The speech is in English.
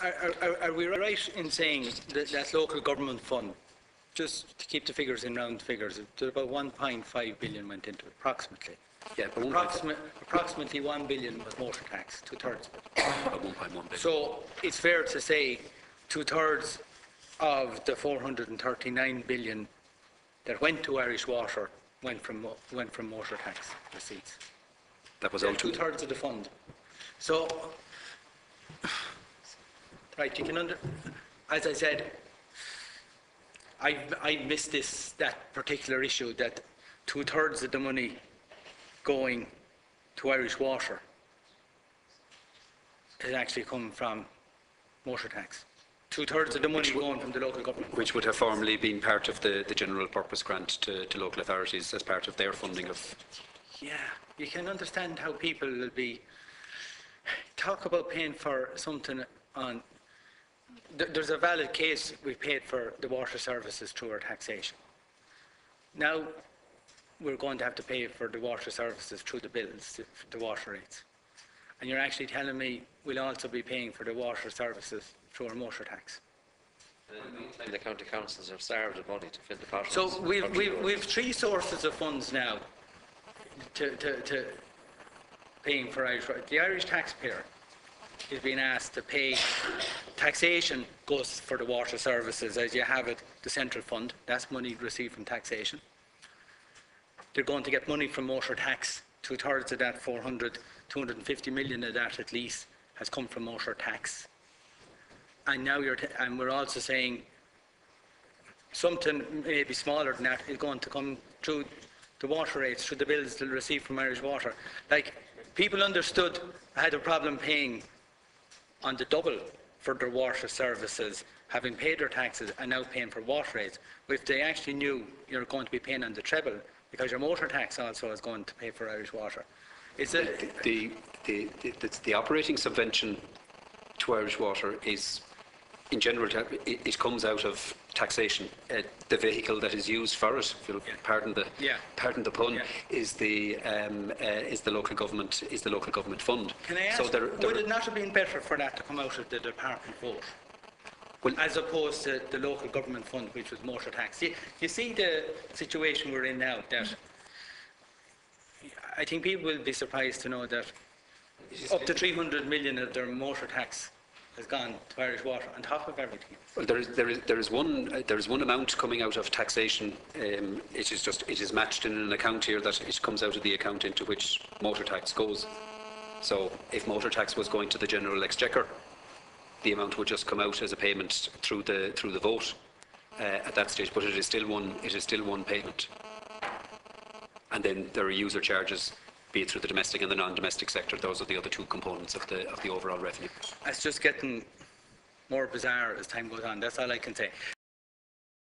Are we right in saying that that local government fund, just to keep the figures in round figures, about 1.5 billion went into it, approximately? Yeah, but approximately 1 billion was motor tax, two-thirds of it. About 1.1 billion. So it's fair to say two-thirds of the 439 billion that went to Irish Water went from motor tax receipts. That was all two-thirds of the fund. So, right, you can as I said, I missed that particular issue, that two-thirds of the money going to Irish Water has actually come from motor tax. Two-thirds of the money going from the local government. Which would have formerly been part of the general purpose grant to local authorities as part of their funding of... Yeah, you can understand how people will be... Talk about paying for something on... There's a valid case we paid for the water services through our taxation. Now, we're going to have to pay for the water services through the bills, the water rates. And you're actually telling me we'll also be paying for the water services through our motor tax. In the meantime, the county councils are starved of money to fill the pot. So we've three sources of funds now to paying for Irish. The Irish taxpayer is being asked to pay. Taxation goes for the water services, as you have it, the central fund. That's money received from taxation. They're going to get money from motor tax. Two-thirds of that, 250 million of that at least, has come from motor tax. And now and we're also saying something maybe smaller than that is going to come through the water rates, through the bills they'll receive from Irish Water. Like, people understood I had a problem paying on the double for their water services, having paid their taxes and now paying for water rates. But if they actually knew you're going to be paying on the treble, because your motor tax also is going to pay for Irish Water. It's the operating subvention to Irish Water is, in general, it comes out of taxation. The vehicle that is used for it, if you'll pardon the pun, is the local government fund. Can I ask, would it not have been better for that to come out of the department vote? Well, as opposed to the local government fund, which was motor tax. You see the situation we're in now, that I think people will be surprised to know that up to 300 million of their motor tax has gone to Irish Water on top of everything. Well, there is one amount coming out of taxation. It is matched in an account here that it comes out of the account into which motor tax goes. So if motor tax was going to the general exchequer, the amount would just come out as a payment through the vote at that stage. But it is still one payment. And then there are user charges, be it through the domestic and the non-domestic sector. Those are the other two components of the overall revenue. It's just getting more bizarre as time goes on. That's all I can say.